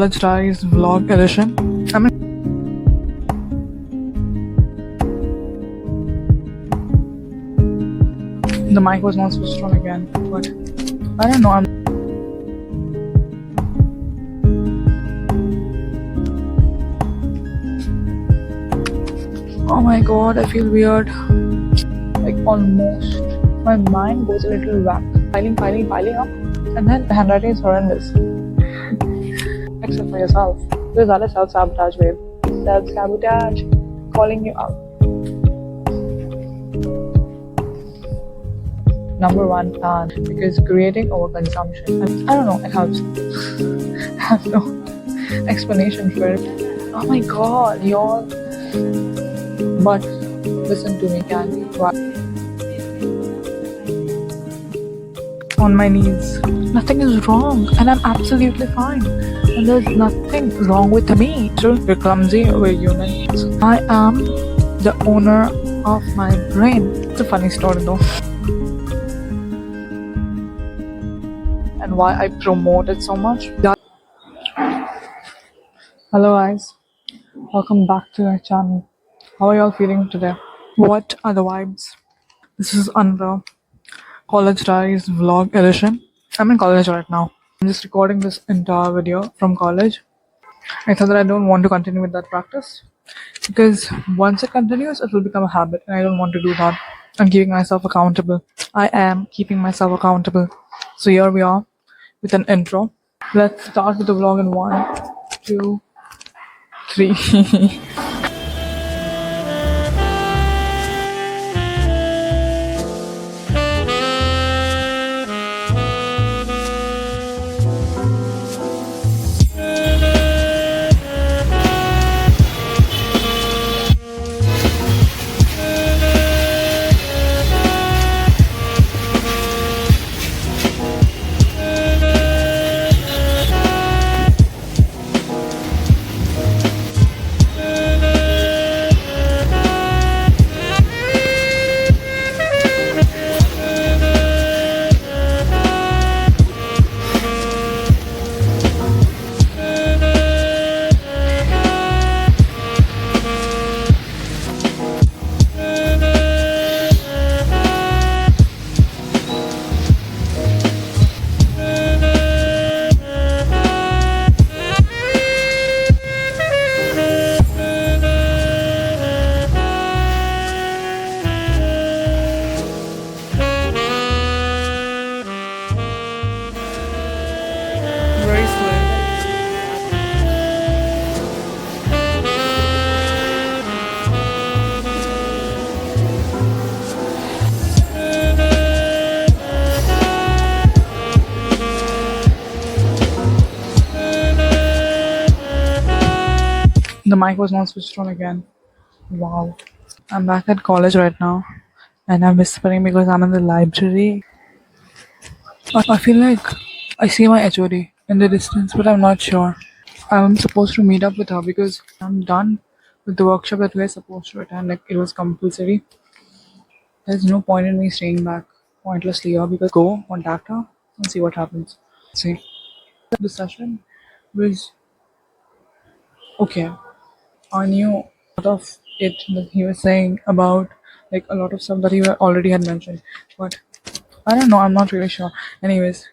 College Diaries Vlog Edition. I mean, the mic was not switched on again, but I don't know. Oh my god, I feel weird. Like almost. My mind goes a little whack. Piling up. And then the handwriting is horrendous. Except for yourself. Because that is self-sabotage, babe. Self-sabotage. Calling you out. Number one plan. Because creating overconsumption. I don't know, it helps. I have no explanation for it. Oh my god, y'all. But listen to me, Candy. On my knees. Nothing is wrong, and I'm absolutely fine. And there's nothing wrong with me. We're clumsy, we're human. I am the owner of my brain. It's a funny story though. And why I promote it so much. Hello guys, welcome back to our channel. How are y'all feeling today? What are the vibes? This is Anra. College Diaries Vlog Edition. I'm in college right now. I'm just recording this entire video from college. I thought that I don't want to continue with that practice because once it continues, it will become a habit, and I don't want to do that. I'm keeping myself accountable. I am keeping myself accountable. So here we are with an intro. Let's start with the vlog in 1, 2, 3. Very slow. The mic was not switched on again. Wow. I'm back at college right now and I'm whispering because I'm in the library. I feel like I see my HOD in the distance, but I'm not sure. I'm supposed to meet up with her because I'm done with the workshop that we're supposed to attend. Like, it was compulsory. There's no point in me staying back pointlessly here because go contact her and see what happens. See, the session was okay. I knew a lot of it that he was saying about like a lot of stuff that he already had mentioned, but I don't know. I'm not really sure. Anyways,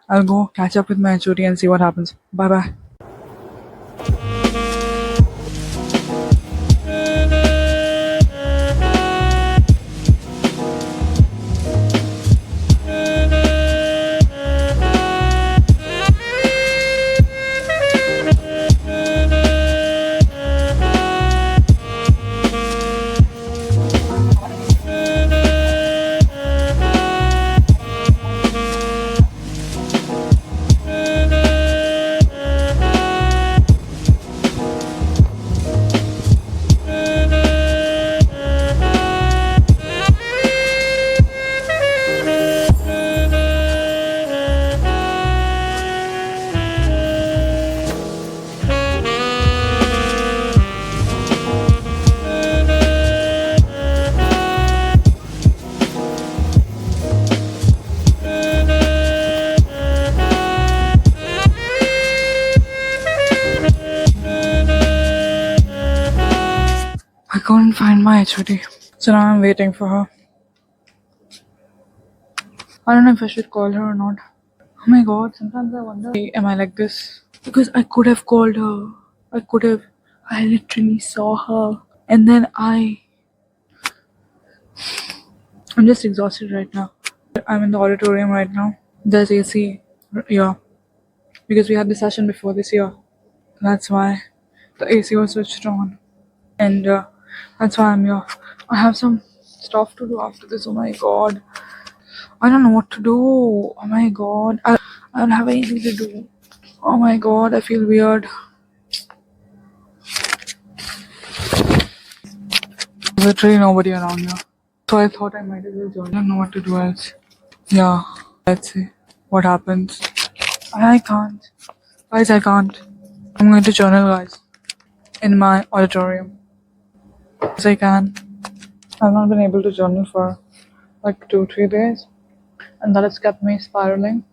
I'll go catch up with my HOD and see what happens. Bye bye. couldn't find my HOD. So now I'm waiting for her. I don't know if I should call her or not. Oh my god, sometimes I wonder, am I like this? Because I could have called her. I could have. I literally saw her. And then I'm just exhausted right now. I'm in the auditorium right now. There's AC. Yeah. Because we had the session before this year. That's why the AC was switched on. And that's why I'm here. I have some stuff to do after this. Oh my god. I don't know what to do. Oh my god. I don't have anything to do. Oh my god. I feel weird. There's literally nobody around here. So I thought I might as well join. I don't know what to do else. Yeah. Let's see what happens. I can't. Guys, I can't. I'm going to journal, guys. In my auditorium. Yes, I can. I've not been able to journal for like 2-3 days. And that has kept me spiraling.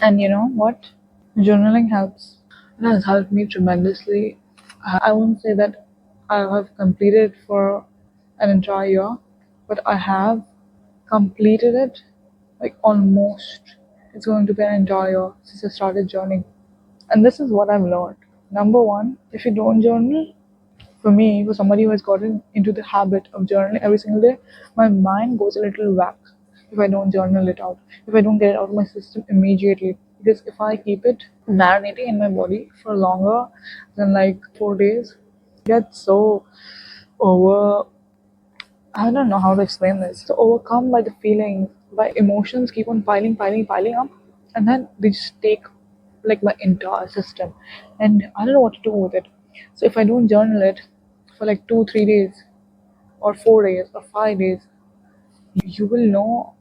And you know what? Journaling helps. It has helped me tremendously. I won't say that I have completed for an entire year, but I have completed it like almost. It's going to be an entire year since I started journaling. And this is what I've learned. Number one, if you don't journal, for me, for somebody who has gotten into the habit of journaling every single day, my mind goes a little whack if I don't journal it out, if I don't get it out of my system immediately. Because if I keep it marinating in my body for longer than like 4 days, I get so over. I don't know how to explain this. So overcome by the feelings, by emotions keep on piling up, and then they just take like my entire system, and I don't know what to do with it. So if I don't journal it for like 2-3 days, or 4 days, or 5 days, you will know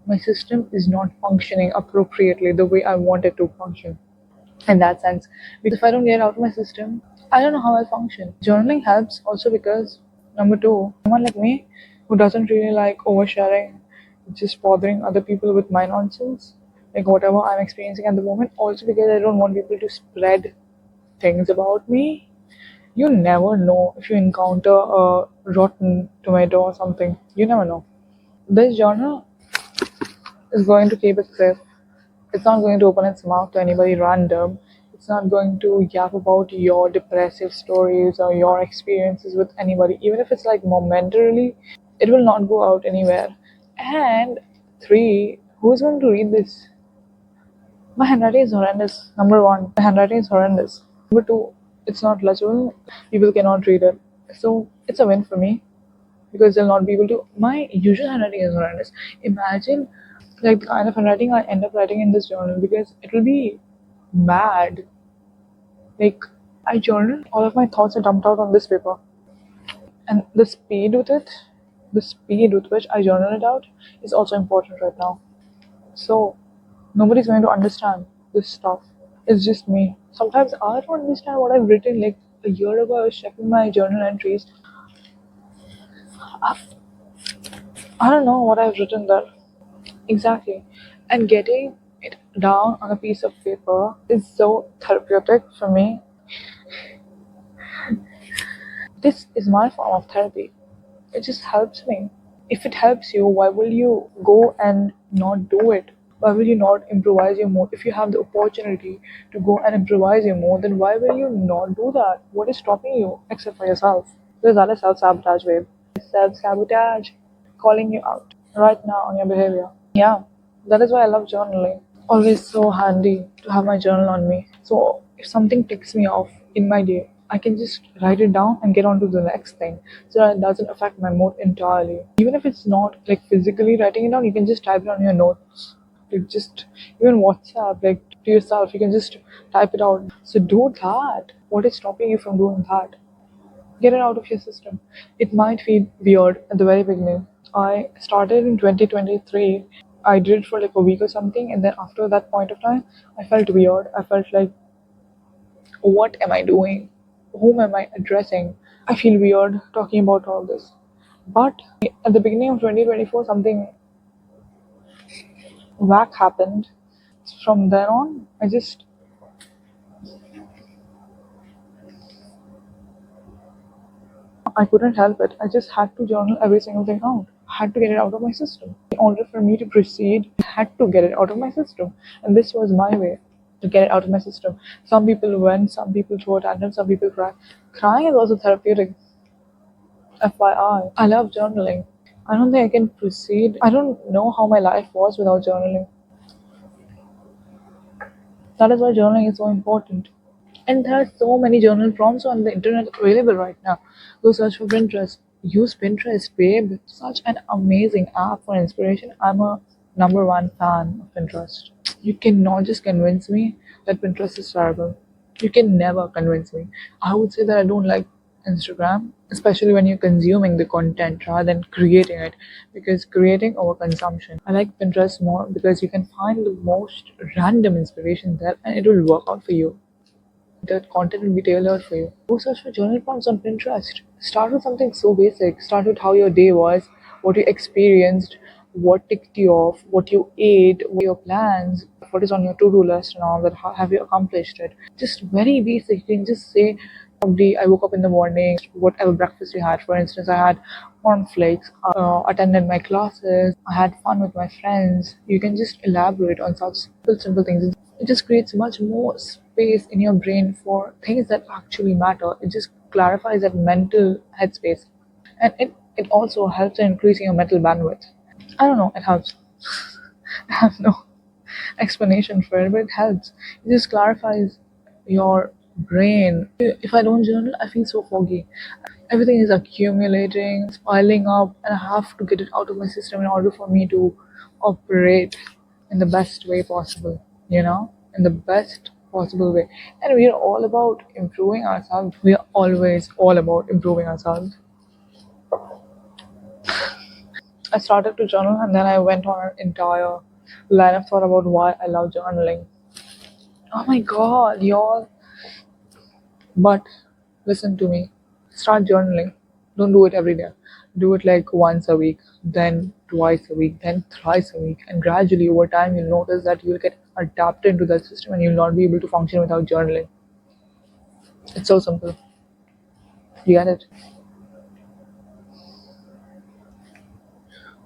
my system is not functioning appropriately the way I want it to function. In that sense, because if I don't get it out of my system, I don't know how I'll function. Journaling helps also because, number two, someone like me who doesn't really like oversharing, just bothering other people with my nonsense, like whatever I'm experiencing at the moment, also because I don't want people to spread things about me. You never know if you encounter a rotten tomato or something. You never know. This journal is going to keep it safe. It's not going to open its mouth to anybody random. It's not going to yap about your depressive stories or your experiences with anybody. Even if it's like momentarily, it will not go out anywhere. And three, who's going to read this? My handwriting is horrendous. Number one, my handwriting is horrendous. Number two, it's not legible. People cannot read it. So it's a win for me because they'll not be able to. My usual handwriting is horrendous. Imagine like the kind of handwriting I end up writing in this journal because it will be mad. Like I journal, all of my thoughts are dumped out on this paper, and the speed with which I journal it out is also important right now. So nobody's going to understand this stuff. It's just me. Sometimes I don't understand what I've written. Like a year ago, I was checking my journal entries. I don't know what I've written there. Exactly. And getting it down on a piece of paper is so therapeutic for me. This is my form of therapy. It just helps me. If it helps you, why will you go and not do it? Why will you not improvise your mood? If you have the opportunity to go and improvise your mood, then why will you not do that? What is stopping you except for yourself? Because that is self sabotage, babe. Self sabotage. Calling you out right now on your behavior. Yeah, that is why I love journaling. Always so handy to have my journal on me. So if something ticks me off in my day, I can just write it down and get on to the next thing so that it doesn't affect my mood entirely. Even if it's not like physically writing it down, you can just type it on your notes. Like just even WhatsApp, like to yourself, you can just type it out. So do that. What is stopping you from doing that? Get it out of your system. It might feel weird at the very beginning. I started in 2023. I did it for like a week or something, and then after that point of time, I felt weird. I felt like, what am I doing? Whom am I addressing? I feel weird talking about all this. But at the beginning of 2024, something whack happened. From then on, I couldn't help it. I just had to journal every single thing out. I had to get it out of my system. In order for me to proceed, I had to get it out of my system. And this was my way to get it out of my system. Some people went, some people throw a tantrum, some people cry. Crying is also therapeutic. FYI. I love journaling. I don't think I can proceed. I don't know how my life was without journaling. That is why journaling is so important. And there are so many journal prompts on the internet available right now. Go search for Pinterest. Use Pinterest, babe. Such an amazing app for inspiration. I'm a number one fan of Pinterest. You cannot just convince me that Pinterest is terrible. You can never convince me. I would say that I don't like Instagram, especially when you're consuming the content rather than creating it, because creating over consumption. I like Pinterest more because you can find the most random inspiration there and it will work out for you. The content will be tailored for you. Go search for journal prompts on Pinterest. Start with something so basic. Start with how your day was, what you experienced, what ticked you off, what you ate, what your plans, what is on your to-do list and all that. How have you accomplished it? Just very basic. You can just say, probably I woke up in the morning, whatever breakfast you had. For instance, I had cornflakes, attended my classes, I had fun with my friends. You can just elaborate on such simple things. It just creates much more space in your brain for things that actually matter. It just clarifies that mental headspace. And it also helps in increasing your mental bandwidth. I don't know, it helps. I have no explanation for it, but it helps. It just clarifies your brain. If I don't journal, I feel so foggy. Everything is accumulating, it's piling up, and I have to get it out of my system in order for me to operate in the best way possible, in the best possible way. And we are all about improving ourselves. We are always all about improving ourselves. I started to journal and then I went on an entire line of thought about why I love journaling. Oh my god, y'all. But listen to me. Start journaling. Don't do it every day. Do it like once a week, then twice a week, then thrice a week. And gradually over time you'll notice that you'll get adapted into that system and you'll not be able to function without journaling. It's so simple. You get it?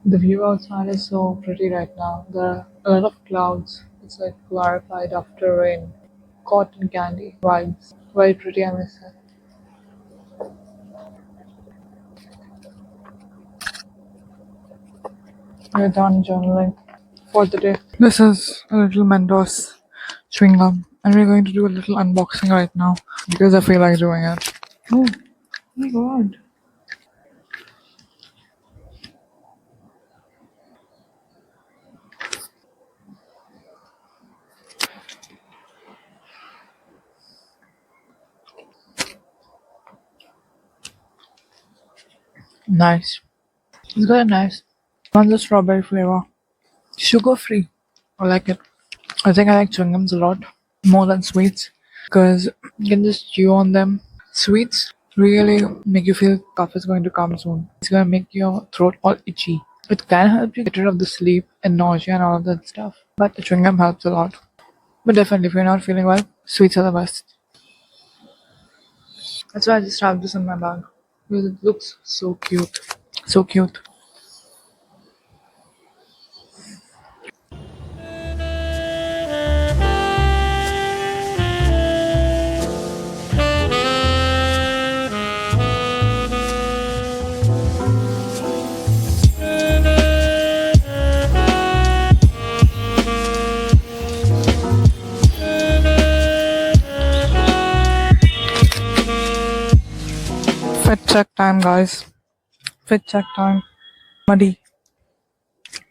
The view outside is so pretty right now. There are a lot of clouds. It's like clarified after rain. Cotton candy vibes. Very pretty, I must say. We're done journaling for the day. This is a little Mentos chewing gum, and we're going to do a little unboxing right now because I feel like doing it. Oh my god. Nice. It's very nice. One's a strawberry flavor. Sugar free. I like it. I think I like chewing gums a lot more than sweets because you can just chew on them. Sweets really make you feel cough is going to come soon. It's gonna make your throat all itchy. It can help you get rid of the sleep and nausea and all of that stuff. But the chewing gum helps a lot. But definitely, if you're not feeling well, sweets are the best. That's why I just have this in my bag because it looks so cute. So cute. Fit check time, guys. Fit check time. Muddy.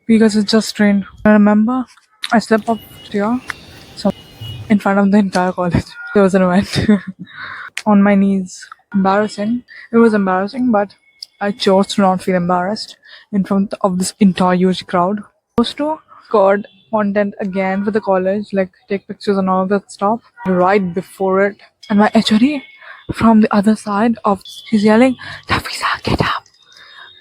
Because it just rained. I remember I slept up here, so in front of the entire college. There was an event on my knees. Embarrassing. It was embarrassing, but I chose to not feel embarrassed in front of this entire huge crowd. Chose to record content again for the college, like take pictures and all that stuff right before it. And my HOD from the other side of she's yelling, Tafisa, get up,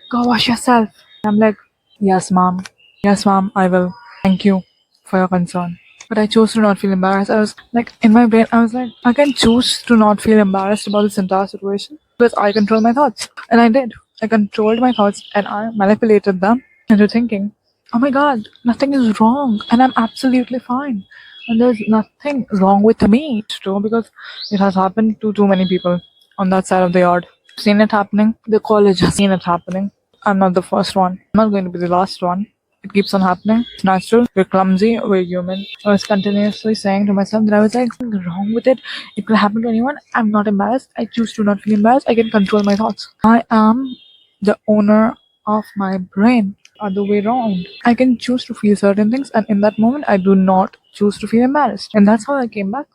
go wash yourself. I'm like, yes, mom. Yes, mom, I will. Thank you for your concern. But I chose to not feel embarrassed. I was like, in my brain, I was like, I can choose to not feel embarrassed about this entire situation. because I control my thoughts. And I did. I controlled my thoughts and I manipulated them into thinking, oh my god, nothing is wrong and I'm absolutely fine. And there's nothing wrong with me. It's true because it has happened to too many people on that side of the yard. Seen it happening. The college has seen it happening. I'm not the first one. I'm not going to be the last one. It keeps on happening. It's natural. We're clumsy. We're human. I was continuously saying to myself that I was like, something wrong with it. It could happen to anyone. I'm not embarrassed. I choose to not feel embarrassed. I can control my thoughts. I am the owner of my brain. Other way around. I can choose to feel certain things, and in that moment, I do not choose to feel embarrassed. And that's how I came back.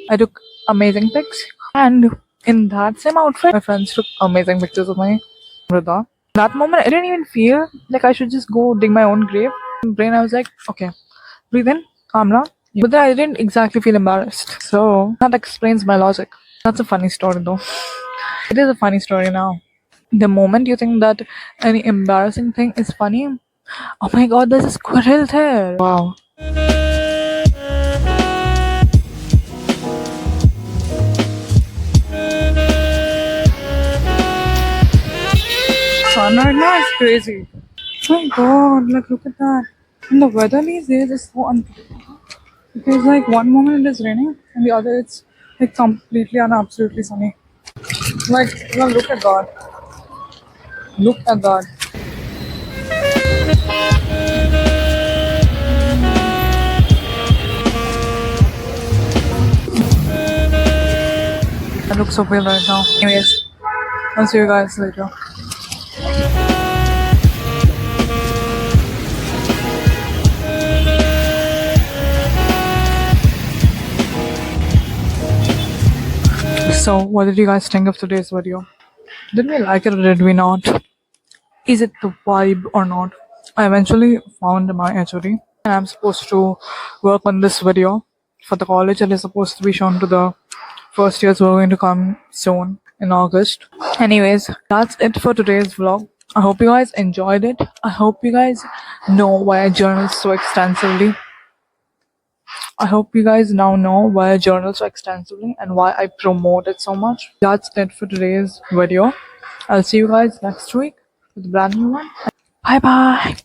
I took amazing pics, and in that same outfit, my friends took amazing pictures of my brother. That moment, I didn't even feel like I should just go dig my own grave. In my brain, I was like, okay, breathe in, calm down. But then I didn't exactly feel embarrassed. So that explains my logic. That's a funny story, though. It is a funny story now. The moment you think that any embarrassing thing is funny, oh my god, there's a squirrel there. Wow. Sun right now is crazy. Oh my god, like look at that. And the weather these days is so unpredictable. Because like one moment it is raining and the other it's like completely and absolutely sunny. Like, well, look at God. Look at God. I look so pale right now. Anyways, I'll see you guys later. So, what did you guys think of today's video? Did we like it or did we not? Is it the vibe or not? I eventually found my HOD and I'm supposed to work on this video for the college. It is supposed to be shown to the first years who are going to come soon in August. Anyways, that's it for today's vlog. I hope you guys enjoyed it. I hope you guys know why I journal so extensively. I hope you guys now know why I journal so extensively and why I promote it so much. That's it for today's video. I'll see you guys next week with a brand new one. Bye bye.